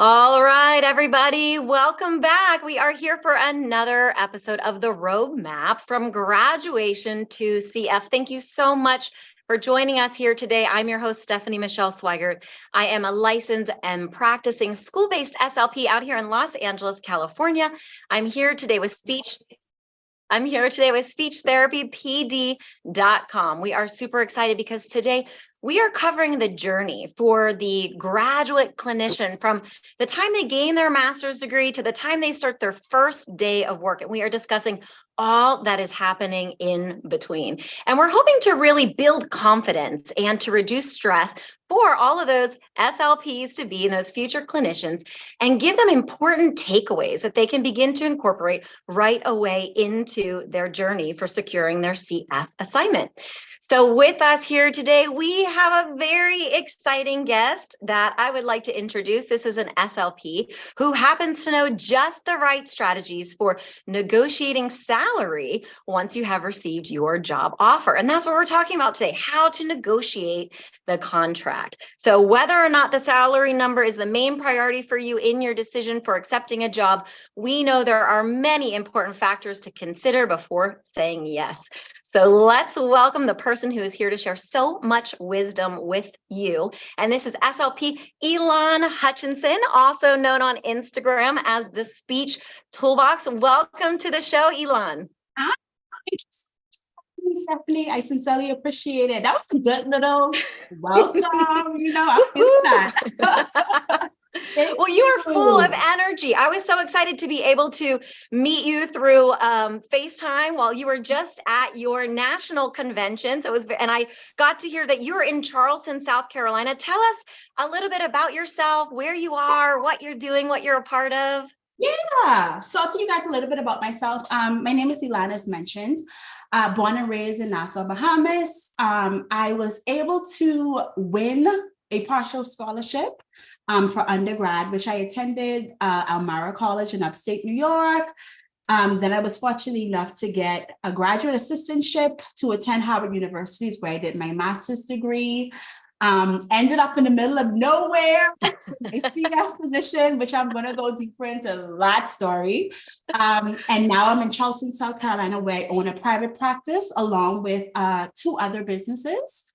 All right, everybody, welcome back. We are here for another episode of the Roadmap from Graduation to CF. Thank you so much for joining us here today. I'm your host, Stephanie Michelle Swigert. I am a licensed and practicing school-based SLP out here in Los Angeles, California. I'm here today with SpeechTherapyPD.com. We are super excited because today we are covering the journey for the graduate clinician from the time they gain their master's degree to the time they start their first day of work. And we are discussing all that is happening in between. And we're hoping to really build confidence and to reduce stress for all of those SLPs to be and those future clinicians and give them important takeaways that they can begin to incorporate right away into their journey for securing their CF assignment. So with us here today, we have a very exciting guest that I would like to introduce. This is an SLP who happens to know just the right strategies for negotiating salary once you have received your job offer. And that's what we're talking about today, how to negotiate the contract. So whether or not the salary number is the main priority for you in your decision for accepting a job, we know there are many important factors to consider before saying yes. So let's welcome the person who is here to share so much wisdom with you. And this is SLP Elon Hutchinson, also known on Instagram as the Speech Toolbox. Welcome to the show, Elon. Hi, Stephanie. I sincerely appreciate it. That was a good little welcome. I feel that. Well, you are full of energy. I was so excited to be able to meet you through FaceTime while you were just at your national convention. So and I got to hear that you were in Charleston, South Carolina. Tell us a little bit about yourself, where you are, what you're doing, what you're a part of. Yeah. So I'll tell you guys a little bit about myself. My name is Elana, as mentioned. Born and raised in Nassau, Bahamas. I was able to win a partial scholarship for undergrad, which I attended Elmira College in upstate New York. Then I was fortunate enough to get a graduate assistantship to attend Howard University, where I did my master's degree. Ended up in the middle of nowhere, a CF position, which I'm going to go deeper into that story. And now I'm in Charleston, South Carolina, where I own a private practice along with two other businesses.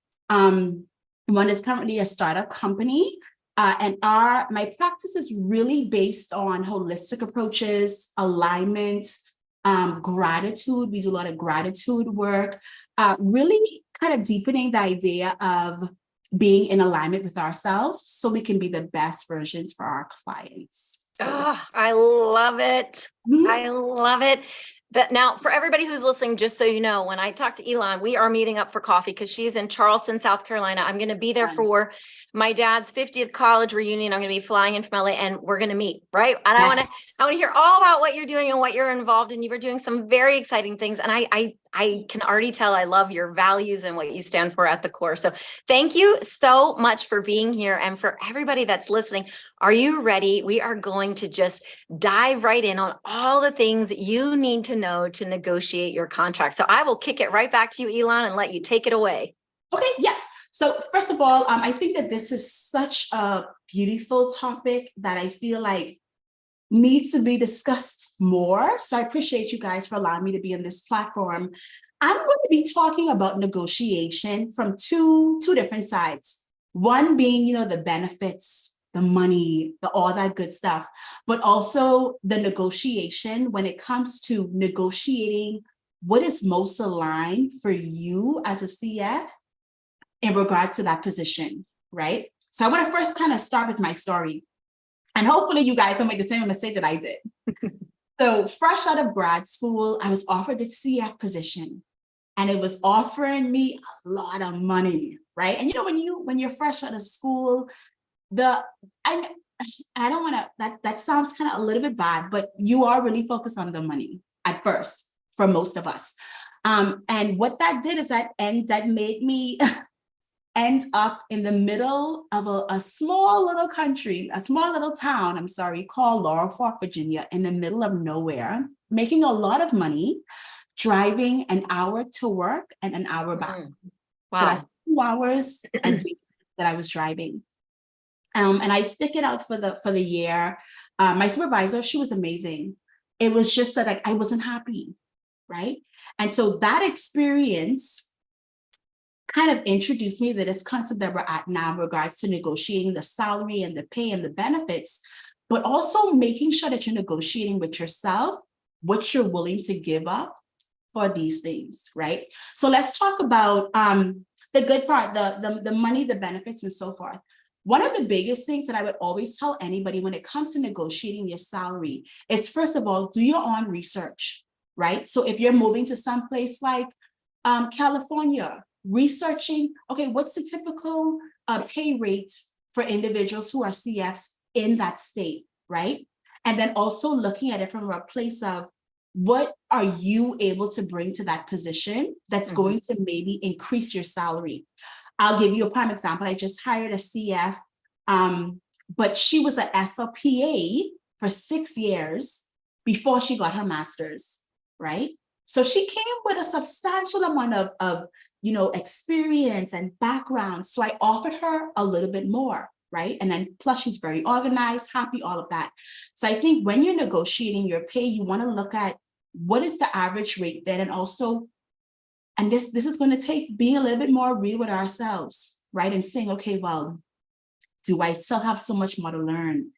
One is currently a startup company. And my practice is really based on holistic approaches, alignment, gratitude. We do a lot of gratitude work, really kind of deepening the idea of being in alignment with ourselves so we can be the best versions for our clients. I love it. I love it. But now, for everybody who's listening, just so you know, when I talk to Elon, we are meeting up for coffee because she's in Charleston, South Carolina. I'm going to be there for my dad's 50th college reunion. I'm going to be flying in from LA, and we're going to meet, right? And yes. I want to hear all about what you're doing and what you're involved in. You were doing some very exciting things, and I can already tell I love your values and what you stand for at the core. So thank you so much for being here. And for everybody that's listening, are you ready? We are going to just dive right in on all the things you need to know to negotiate your contract. So I will kick it right back to you, Elon, and let you take it away. Okay, yeah. So first of all, I think that this is such a beautiful topic that I feel like needs to be discussed more. So I appreciate you guys for allowing me to be on this platform. I'm going to be talking about negotiation from two different sides. One being, the benefits, the money, all that good stuff, but also the negotiation when it comes to negotiating what is most aligned for you as a CF in regard to that position, right? So I want to first kind of start with my story. And hopefully you guys don't make the same mistake that I did. So fresh out of grad school, I was offered a CF position and it was offering me a lot of money, right? And when you're fresh out of school, I don't want to, that sounds kind of a little bit bad, but you are really focused on the money at first for most of us. And what that did is that made me end up in the middle of a small little country, a small little town, called Laurel Fork, Virginia, in the middle of nowhere, making a lot of money, driving an hour to work and an hour back. Wow. So that's 2 hours a day that I was driving. And I stick it out for the year. My supervisor, she was amazing. It was just that I wasn't happy, right? And so that experience kind of introduced me to this concept that we're at now in regards to negotiating the salary and the pay and the benefits, but also making sure that you're negotiating with yourself what you're willing to give up for these things, right? So let's talk about the good part, the money, the benefits, and so forth. One of the biggest things that I would always tell anybody when it comes to negotiating your salary is, first of all, do your own research, right? So if you're moving to some place like California, researching, okay, what's the typical pay rate for individuals who are CFs in that state, right? And then also looking at it from a place of, what are you able to bring to that position that's going to maybe increase your salary? I'll give you a prime example. I just hired a CF, but she was an SLPA for 6 years before she got her master's, right? So she came with a substantial amount of experience and background. So I offered her a little bit more, right? And then plus she's very organized, happy, all of that. So I think when you're negotiating your pay, you want to look at what is the average rate then, and also, and this is going to take being a little bit more real with ourselves, right? And saying, okay, well, do I still have so much more to learn?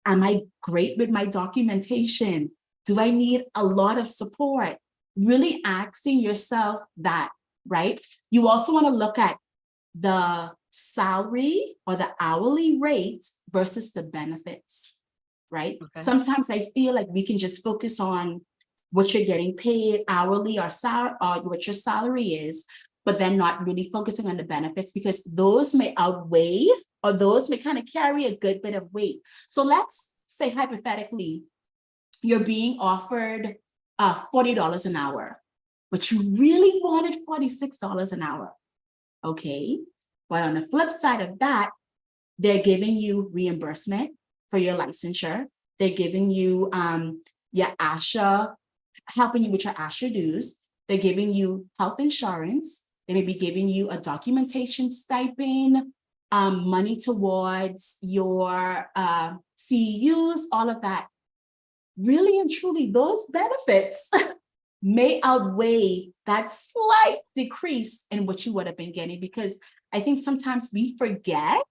Am I great with my documentation? Do I need a lot of support? Really asking yourself that, right? You also want to look at the salary or the hourly rate versus the benefits, right? Okay. Sometimes I feel like we can just focus on what you're getting paid hourly or what your salary is, but then not really focusing on the benefits, because those may outweigh or those may kind of carry a good bit of weight. So let's say hypothetically, you're being offered $40 an hour, but you really wanted $46 an hour. Okay. But on the flip side of that, they're giving you reimbursement for your licensure. They're giving you your ASHA, helping you with your ASHA dues. They're giving you health insurance. They may be giving you a documentation stipend, money towards your CEUs, all of that. Really and truly, those benefits may outweigh that slight decrease in what you would have been getting, because I think sometimes we forget,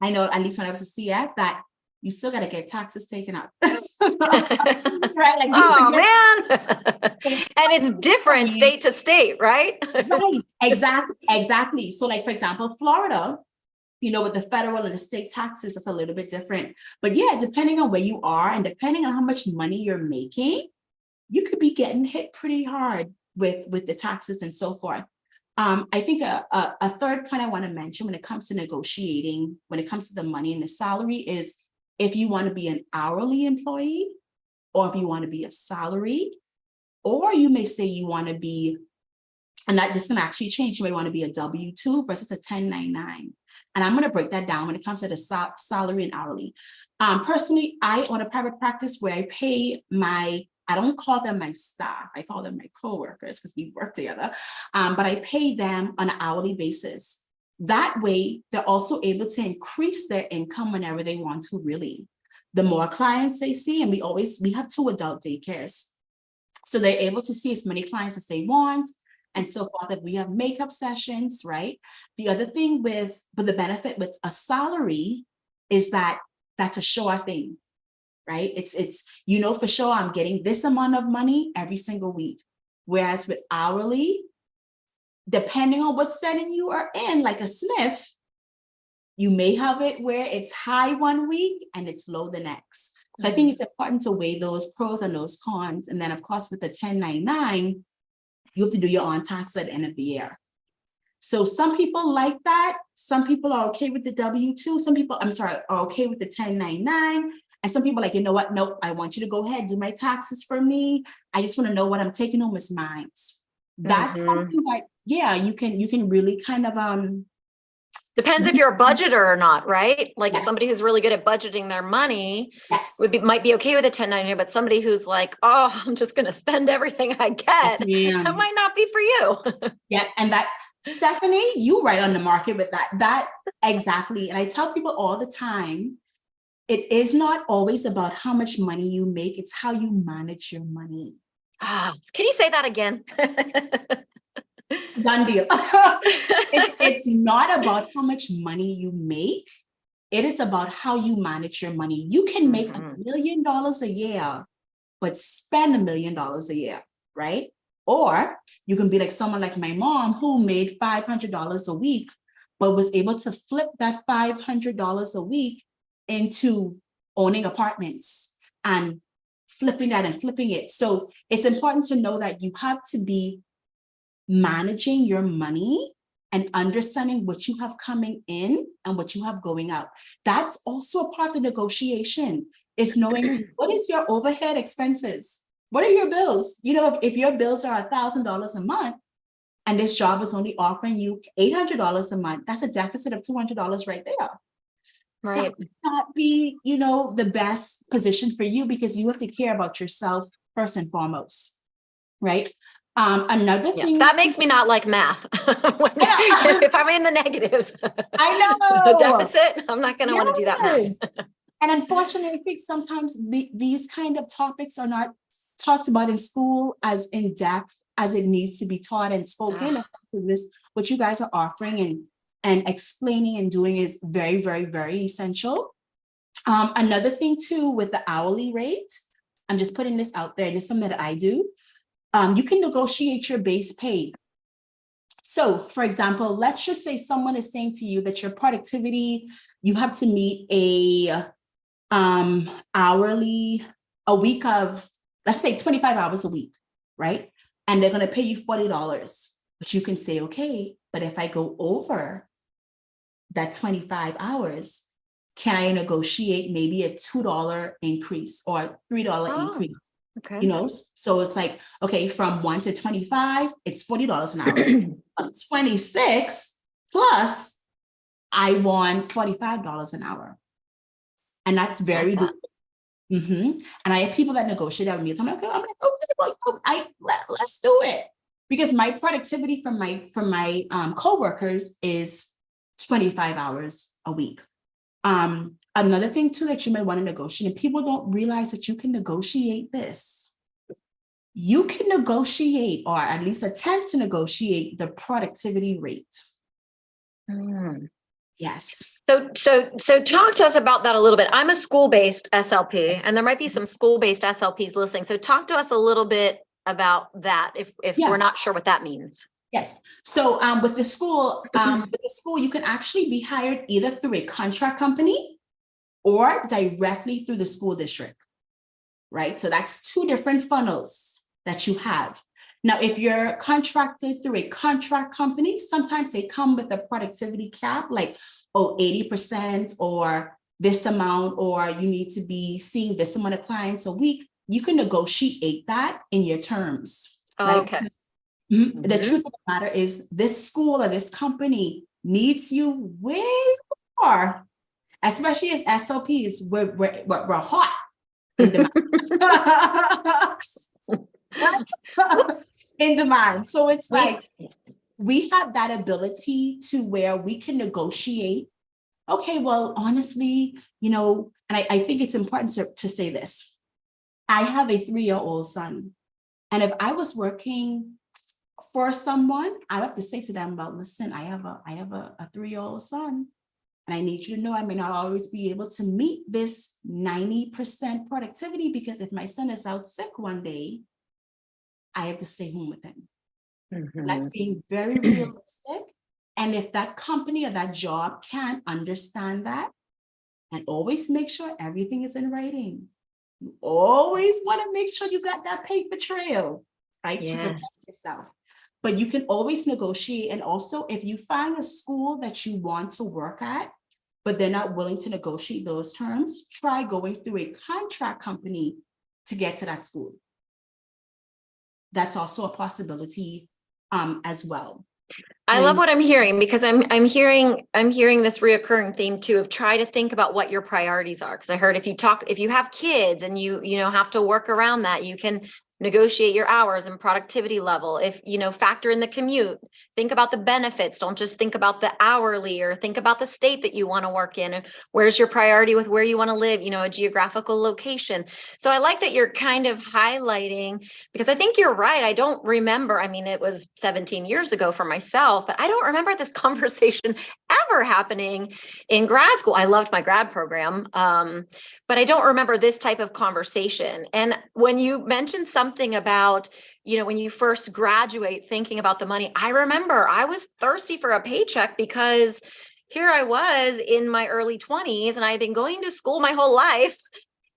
I know at least when I was a CF, that you still got to get taxes taken out. Right? Like, oh man. And it's different state to state, right? Right, exactly. So like, for example, Florida, with the federal and the state taxes, that's a little bit different. But yeah, depending on where you are and depending on how much money you're making, you could be getting hit pretty hard with the taxes and so forth. I think a third point I want to mention when it comes to negotiating, when it comes to the money and the salary, is if you want to be an hourly employee, or if you want to be a salary, or you may say you want to be, and that this can actually change, you may want to be a W-2 versus a 1099. And I'm going to break that down when it comes to the salary and hourly. Personally, I own a private practice where I pay I don't call them my staff, I call them my coworkers because we work together, but I pay them on an hourly basis. That way, they're also able to increase their income whenever they want to, really. The more clients they see, and we have 2 adult daycares, so they're able to see as many clients as they want, and so forth. If we have makeup sessions, right? The other thing but the benefit with a salary is that that's a sure thing, right? It's for sure I'm getting this amount of money every single week. Whereas with hourly, depending on what setting you are in, like a SNF, you may have it where it's high one week and it's low the next. So I think it's important to weigh those pros and those cons. And then of course, with the 1099, you have to do your own tax at the end of the year. So some people like that. Some people are okay with the W-2. Some people, are okay with the 1099. And some people are like, you know what? Nope, I want you to go ahead, do my taxes for me. I just want to know what I'm taking home as mine. That's something that, yeah, you can really kind of, depends if you're a budgeter or not, right? Like Yes. somebody who's really good at budgeting their money yes. might be okay with a 1099, but somebody who's like, oh, I'm just going to spend everything I get, Yes, ma'am. that might not be for you. Yeah, and Stephanie, you right on the market with that. That exactly. And I tell people all the time, it is not always about how much money you make, it's how you manage your money. Can you say that again? Done deal. It's not about how much money you make. It is about how you manage your money. You can make $1 million a year, but spend $1 million a year, right? Or you can be like someone like my mom who made $500 a week, but was able to flip that $500 a week into owning apartments and flipping that and flipping it. So it's important to know that you have to be managing your money and understanding what you have coming in and what you have going out. That's also a part of negotiation, is knowing what is your overhead expenses? What are your bills? You know, if your bills are $1,000 a month and this job is only offering you $800 a month, that's a deficit of $200 right there. Right. That would not be, you know, the best position for you, because you have to care about yourself first and foremost, right? Another thing that makes me not like math. If I'm in the negatives, I know the deficit, I'm not going to want to do that math. And unfortunately, I think sometimes these kind of topics are not talked about in school as in depth as it needs to be taught and spoken. This, what you guys are offering and explaining and doing is very, very, very essential. Another thing too, with the hourly rate, I'm just putting this out there, and it's something that I do. You can negotiate your base pay. So for example, let's just say someone is saying to you that your productivity, you have to meet a hourly, a week of, let's say 25 hours a week, right? And they're going to pay you $40, but you can say, okay, but if I go over that 25 hours, can I negotiate maybe a $2 increase or $3 increase? Okay. You know, so it's like, okay, from 1 to 25, it's $40 an hour. From 26 plus, I want $45 an hour. And that's very good. And I have people that negotiate that with me. I'm like, let's do it. Because my productivity from my coworkers is 25 hours a week. Another thing too that you may want to negotiate, and people don't realize that you can negotiate this. You can negotiate, or at least attempt to negotiate, the productivity rate. Yes. So talk to us about that a little bit. I'm a school-based SLP, and there might be some school-based SLPs listening. So talk to us a little bit about that if we're not sure what that means. Yes. So with the school, you can actually be hired either through a contract company or directly through the school district, right? So that's two different funnels that you have. Now, if you're contracted through a contract company, sometimes they come with a productivity cap, like, 80% or this amount, or you need to be seeing this amount of clients a week. You can negotiate that in your terms. Okay. The truth of the matter is, this school or this company needs you way more, especially as SLPs. We're hot in demand. In demand. So it's like we have that ability to where we can negotiate. Okay, well, honestly, you know, and I think it's important to say this. I have a 3-year-old son, and if I was working for someone, I have to say to them, well, listen, I have a 3-year-old son, and I need you to know I may not always be able to meet this 90% productivity, because if my son is out sick one day, I have to stay home with him. That's being very realistic. And if that company or that job can't understand that, and always make sure everything is in writing. You always want to make sure you got that paper trail, right? To protect yourself. But you can always negotiate. And also, if you find a school that you want to work at, but they're not willing to negotiate those terms, try going through a contract company to get to that school. That's also a possibility as well. I love what I'm hearing, because I'm hearing this reoccurring theme too, of try to think about what your priorities are. Because I heard if you have kids and you have to work around that, you can negotiate your hours and productivity level. If, factor in the commute, think about the benefits. Don't just think about the hourly, or think about the state that you want to work in, and where's your priority with where you want to live, a geographical location. So I like that you're kind of highlighting, because I think you're right. I don't remember, it was 17 years ago for myself, but I don't remember this conversation ever happening in grad school. I loved my grad program, but I don't remember this type of conversation. And when you mentioned something about, when you first graduate, thinking about the money, I remember I was thirsty for a paycheck, because here I was in my early 20s and I had been going to school my whole life,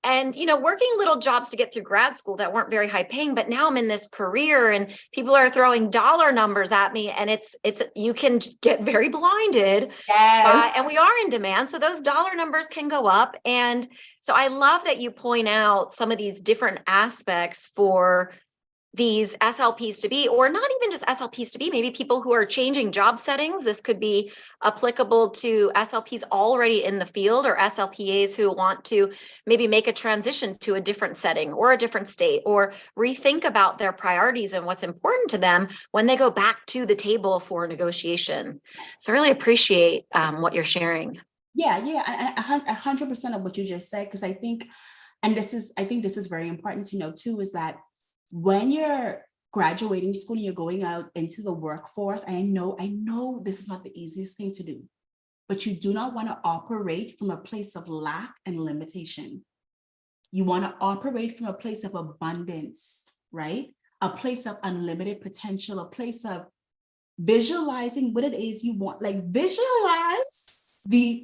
and working little jobs to get through grad school that weren't very high paying. But now I'm in this career and people are throwing dollar numbers at me, and it's you can get very blinded. Yes. And we are in demand, so those dollar numbers can go up. And so I love that you point out some of these different aspects for these SLPs to be, or not even just SLPs to be, maybe people who are changing job settings. This could be applicable to SLPs already in the field, or SLPAs who want to maybe make a transition to a different setting or a different state, or rethink about their priorities and what's important to them when they go back to the table for negotiation. So I really appreciate what you're sharing. Yeah, 100% of what you just said, because I think this is very important to know too, is that when you're graduating school and you're going out into the workforce, I know this is not the easiest thing to do, but you do not want to operate from a place of lack and limitation. You want to operate from a place of abundance, right? A place of unlimited potential, a place of visualizing what it is you want. Like, visualize the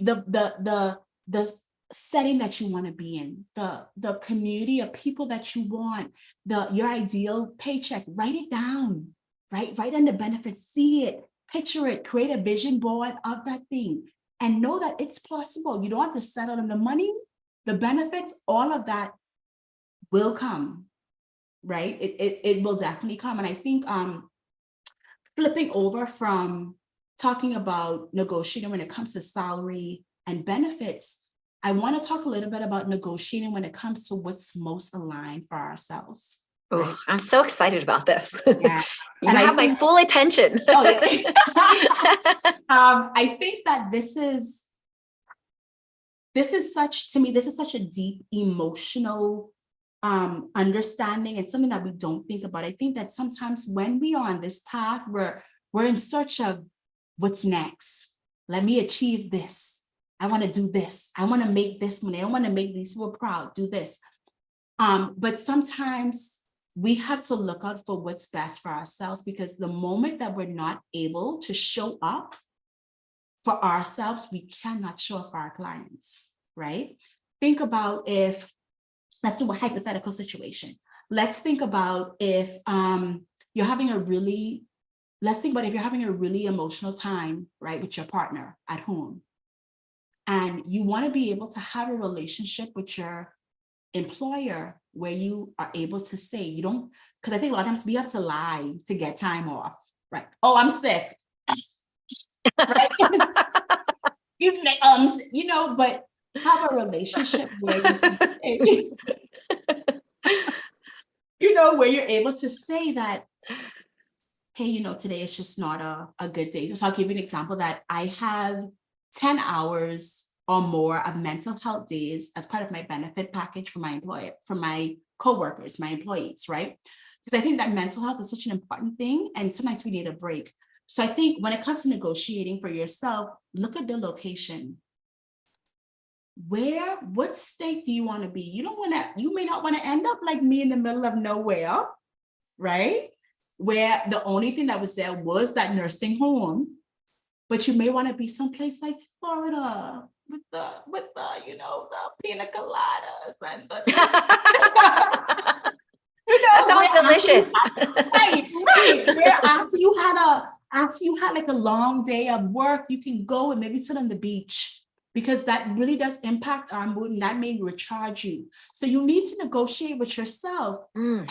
setting that you want to be in, the community of people that you want, your ideal paycheck. Write it down, right? Write down the benefits, see it, picture it, create a vision board of that thing, and know that it's possible. You don't have to settle on the money, the benefits, all of that will come, right? It will definitely come. And I think flipping over from talking about negotiating when it comes to salary and benefits, I want to talk a little bit about negotiating when it comes to what's most aligned for ourselves. Oh, Right? I'm so excited about this. Yeah. You And have my full attention. Oh, yeah. I think that this is such, to me, this is such a deep emotional understanding, and something that we don't think about. I think that sometimes when we are on this path, we're in search of what's next. Let me achieve this. I want to do this. I want to make this money. I want to make these people proud, do this. But sometimes we have to look out for what's best for ourselves, because the moment that we're not able to show up for ourselves, we cannot show up for our clients, right? Think about let's do a hypothetical situation. Let's think about if you're having a really emotional time, right, with your partner at home. And you want to be able to have a relationship with your employer where you are able to say, you don't, because I think a lot of times we have to lie to get time off, right? Oh, I'm sick. Right? But have a relationship where you can say, where you're able to say that, hey, today is just not a good day. So I'll give you an example that I have 10 hours or more of mental health days as part of my benefit package for my coworkers, my employees, right? Because I think that mental health is such an important thing, and sometimes we need a break. So I think when it comes to negotiating for yourself, look at the location. What state do you want to be? You may not want to end up like me in the middle of nowhere, right? Where the only thing that was there was that nursing home. But you may want to be someplace like Florida with the the pina coladas and the that sounds delicious. Right. Where after you had like a long day of work, you can go and maybe sit on the beach, because that really does impact our mood and that may recharge you. So you need to negotiate with yourself. Am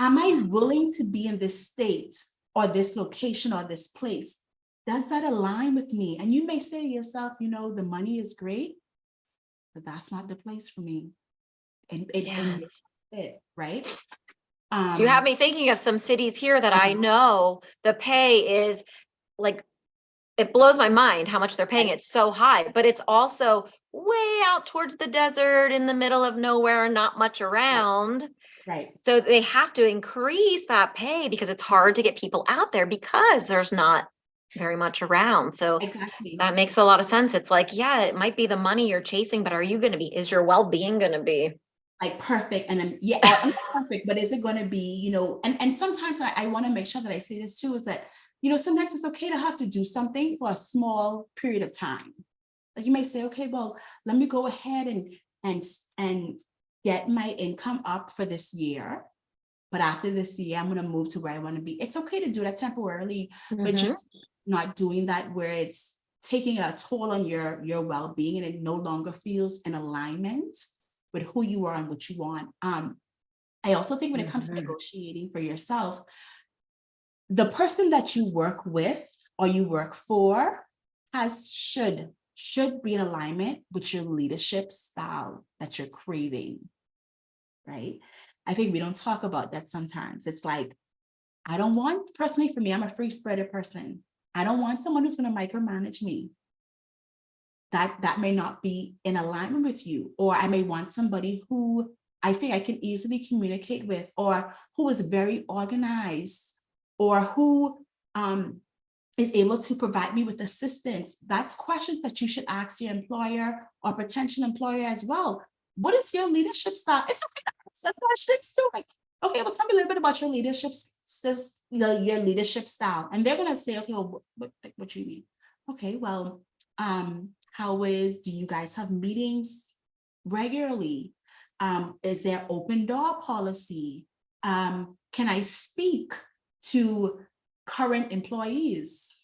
I willing to be in this state or this location or this place? Does that align with me? And you may say to yourself, the money is great, but that's not the place for me. And Yes. right? You have me thinking of some cities here that I Uh-huh. know the pay is like, it blows my mind how much they're paying. Right, It's so high, but it's also way out towards the desert in the middle of nowhere and not much right, around. right. So they have to increase that pay because it's hard to get people out there because there's not very much around. So Exactly. that makes a lot of sense. It's like, yeah, it might be the money you're chasing, but are you going to be, is your well-being going to be? Like perfect. And yeah, or not perfect, but is it going to be, and sometimes I want to make sure that I say this too, is that, sometimes it's okay to have to do something for a small period of time. Like you may say, okay, well, let me go ahead and get my income up for this year. But after this year, I'm going to move to where I want to be. It's okay to do that temporarily, but Mhm. just not doing that where it's taking a toll on your well-being and it no longer feels in alignment with who you are and what you want. I also think when it comes to Mhm. negotiating for yourself, the person that you work with or you work for has should be in alignment with your leadership style that you're craving, right? I think we don't talk about that sometimes. It's like, I don't want, personally for me, I'm a free spirited person. I don't want someone who's going to micromanage me. That may not be in alignment with you. Or I may want somebody who I think I can easily communicate with, or who is very organized, or who is able to provide me with assistance. That's questions that you should ask your employer or potential employer as well. What is your leadership style? It's okay to ask some questions too. Like, okay, well, tell me a little bit about your leadership, your leadership style. And they're gonna say, okay, well, what do you mean? Okay, well, do you guys have meetings regularly? Is there open door policy? Can I speak to current employees?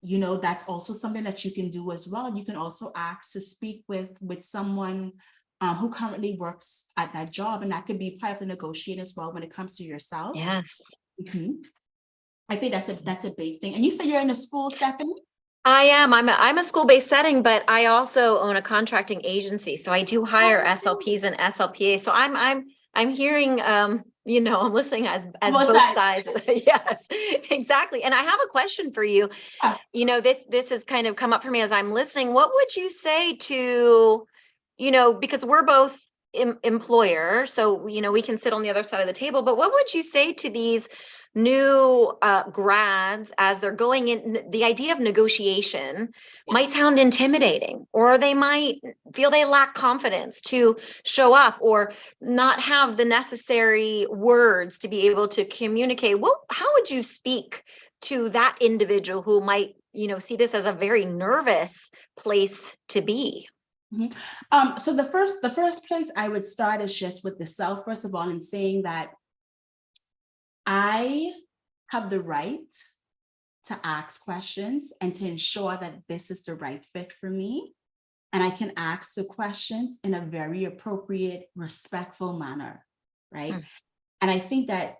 That's also something that you can do as well. You can also ask to speak with someone who currently works at that job, and that could be part of the negotiation as well when it comes to yourself. Yes. Mhm. I think that's a big thing. And you said you're in a school, Stephanie? I am. I'm a school-based setting, but I also own a contracting agency. So I do Oh, hire I see. SLPs and SLPA. So I'm hearing I'm listening as Both both sides. sides. Yes, exactly. And I have a question for you. Yeah. This has kind of come up for me as I'm listening. What would you say to, because we're both employer, so we can sit on the other side of the table, but what would you say to these new grads as they're going in? The idea of negotiation Yeah. might sound intimidating, or they might feel they lack confidence to show up, or not have the necessary words to be able to communicate. How would you speak to that individual who might, see this as a very nervous place to be? Mhm. So the first place I would start is just with the self, first of all, and saying that I have the right to ask questions and to ensure that this is the right fit for me. And I can ask the questions in a very appropriate, respectful manner, right? Mm. And I think that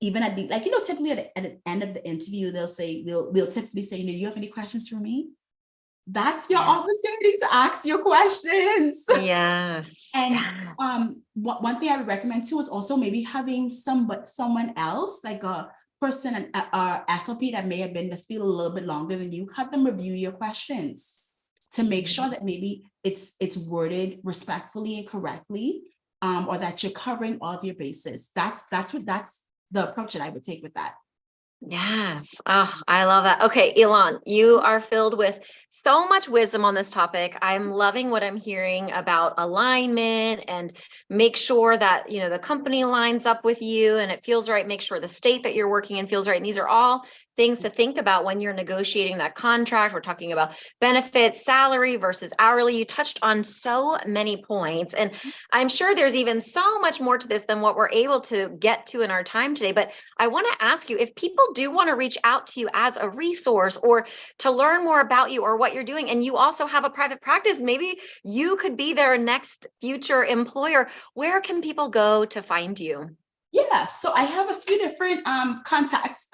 even at the, like, typically at the end of the interview, we'll typically say, you have any questions for me? That's your Yeah. opportunity to ask your questions. Yes. And Yes. one thing I would recommend too is also maybe having someone else, like a person, an SLP that may have been in the field a little bit longer than you, have them review your questions to make sure Mhm. that maybe it's worded respectfully and correctly, or that you're covering all of your bases. That's the approach that I would take with that. Yes. Oh, I love that. Okay, Elon, you are filled with so much wisdom on this topic. I'm loving what I'm hearing about alignment, and make sure that, the company lines up with you and it feels right. Make sure the state that you're working in feels right. And these are all things to think about when you're negotiating that contract. We're talking about benefits, salary versus hourly. You touched on so many points, and I'm sure there's even so much more to this than what we're able to get to in our time today. But I want to ask you, if people do want to reach out to you as a resource, or to learn more about you or what you're doing, and you also have a private practice, maybe you could be their next future employer, where can people go to find you? Yeah, so I have a few different contacts.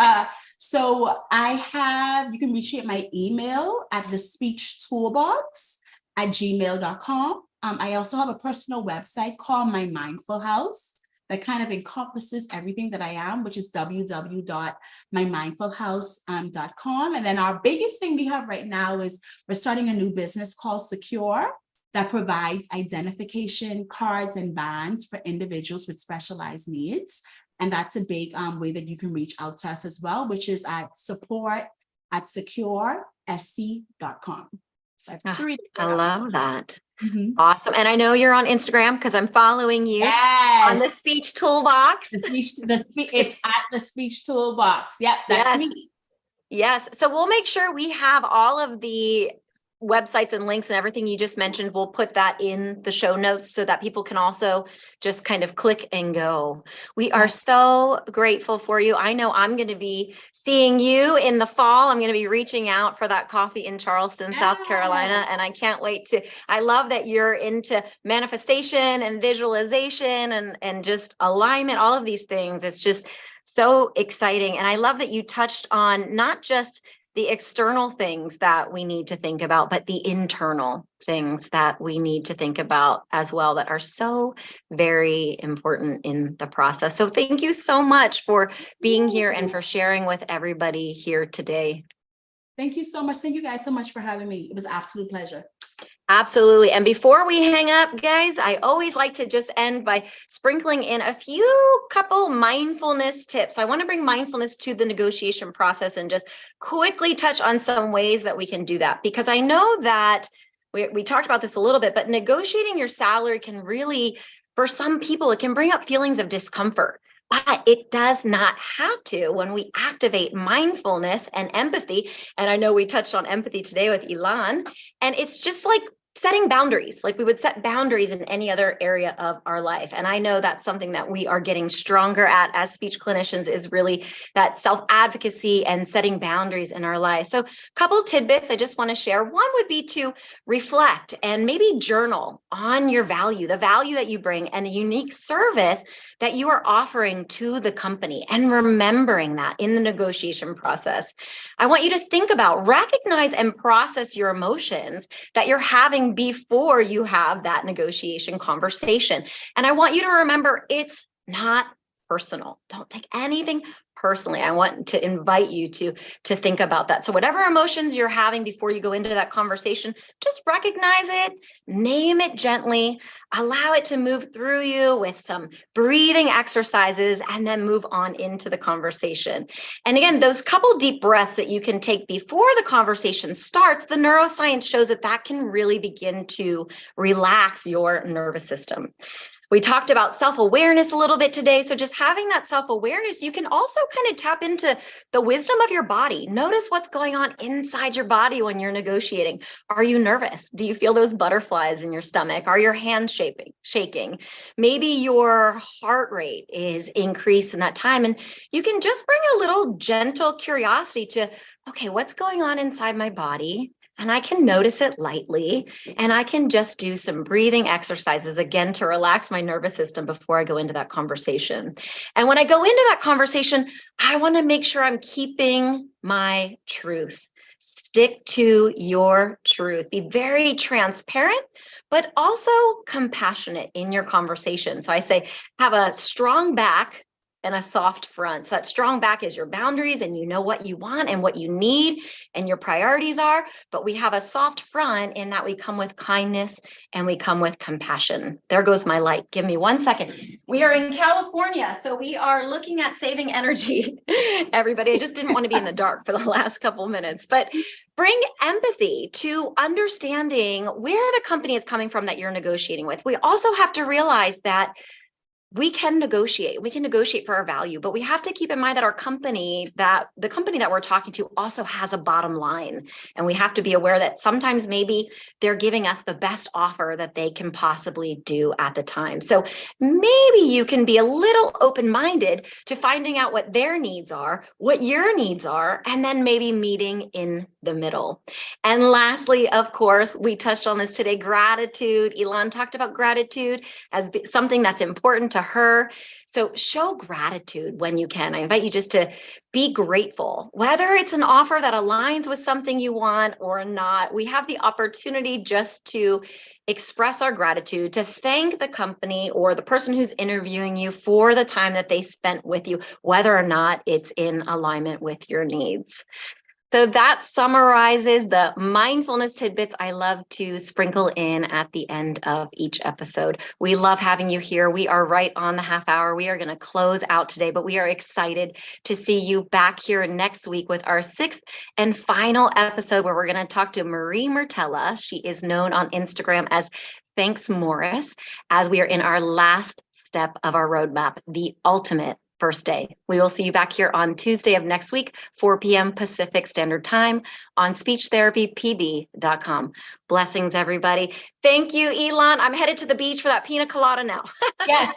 So you can reach me at my email at the speech toolbox at gmail.com. I also have a personal website called My Mindful House. that kind of encompasses everything that I am, which is www.mymindfulhouse.com. And then our biggest thing we have right now is we're starting a new business called Secure that provides identification cards and bands for individuals with specialized needs. And that's a big way that you can reach out to us as well, which is at support@securesc.com. So I have three. I love that. Mhm. Awesome. And I know you're on Instagram because I'm following you on the Yes. Speech Toolbox. It's at the Speech Toolbox. Yep, that's Yes. me. Yes. So we'll make sure we have all of the websites and links and everything you just mentioned. We'll put that in the show notes so that people can also just kind of click and go. We are so grateful for you. I know I'm going to be seeing you in the fall. I'm going to be reaching out for that coffee in Charleston, South Carolina. And I can't wait I love that you're into manifestation and visualization and just alignment, all of these things. It's just so exciting. And I love that you touched on not just the external things that we need to think about, but the internal things that we need to think about as well that are so very important in the process. So thank you so much for being here and for sharing with everybody here today. Thank you so much. Thank you guys so much for having me. It was an absolute pleasure. Absolutely. And before we hang up, guys, I always like to just end by sprinkling in a couple mindfulness tips. I want to bring mindfulness to the negotiation process and just quickly touch on some ways that we can do that, because I know that we talked about this a little bit, but negotiating your salary can really, for some people, it can bring up feelings of discomfort. But it does not have to when we activate mindfulness and empathy. And I know we touched on empathy today with Ilan. And it's just like setting boundaries, like we would set boundaries in any other area of our life. And I know that's something that we are getting stronger at as speech clinicians, is really that self-advocacy and setting boundaries in our lives. So a couple of tidbits I just want to share. One would be to reflect and maybe journal on your value, the value that you bring and the unique service that you are offering to the company, and remembering that in the negotiation process. I want you to think about, recognize and process your emotions that you're having before you have that negotiation conversation. And I want you to remember, it's not personal. Don't take anything personally. I want to invite you to think about that. So whatever emotions you're having before you go into that conversation, just recognize it, name it gently, allow it to move through you with some breathing exercises, and then move on into the conversation. And again, those couple deep breaths that you can take before the conversation starts, the neuroscience shows that can really begin to relax your nervous system. We talked about self-awareness a little bit today. So just having that self-awareness, you can also kind of tap into the wisdom of your body. Notice what's going on inside your body when you're negotiating. Are you nervous? Do you feel those butterflies in your stomach? Are your hands shaking? Maybe your heart rate is increased in that time. And you can just bring a little gentle curiosity to, okay, what's going on inside my body? And I can notice it lightly, and I can just do some breathing exercises again to relax my nervous system before I go into that conversation. And when I go into that conversation, I want to make sure I'm keeping my truth. Stick to your truth. Be very transparent, but also compassionate in your conversation. So I say, have a strong back and a soft front. So that strong back is your boundaries, and you know what you want and what you need and your priorities are. But we have a soft front in that we come with kindness and we come with compassion. There goes my light. Give me 1 second. We are in California, so we are looking at saving energy. Everybody, I just didn't want to be in the dark for the last couple minutes, but bring empathy to understanding where the company is coming from that you're negotiating with. We also have to realize that we can negotiate for our value, but we have to keep in mind that the company that we're talking to also has a bottom line. And we have to be aware that sometimes maybe they're giving us the best offer that they can possibly do at the time. So maybe you can be a little open-minded to finding out what their needs are, what your needs are, and then maybe meeting in the middle. And lastly, of course, we touched on this today, gratitude. Ilan talked about gratitude as something that's important to her. So show gratitude when you can. I invite you just to be grateful, whether it's an offer that aligns with something you want or not. We have the opportunity just to express our gratitude, to thank the company or the person who's interviewing you for the time that they spent with you, whether or not it's in alignment with your needs. So that summarizes the mindfulness tidbits I love to sprinkle in at the end of each episode. We love having you here. We are right on the half hour. We are going to close out today, but we are excited to see you back here next week with our 6th and final episode, where we're going to talk to Marie Mertella. She is known on Instagram as Thanks Morris, as we are in our last step of our roadmap, the ultimate first day. We will see you back here on Tuesday of next week, 4 p.m. Pacific Standard Time on speechtherapypd.com. Blessings, everybody. Thank you, Elon. I'm headed to the beach for that pina colada now. Yes.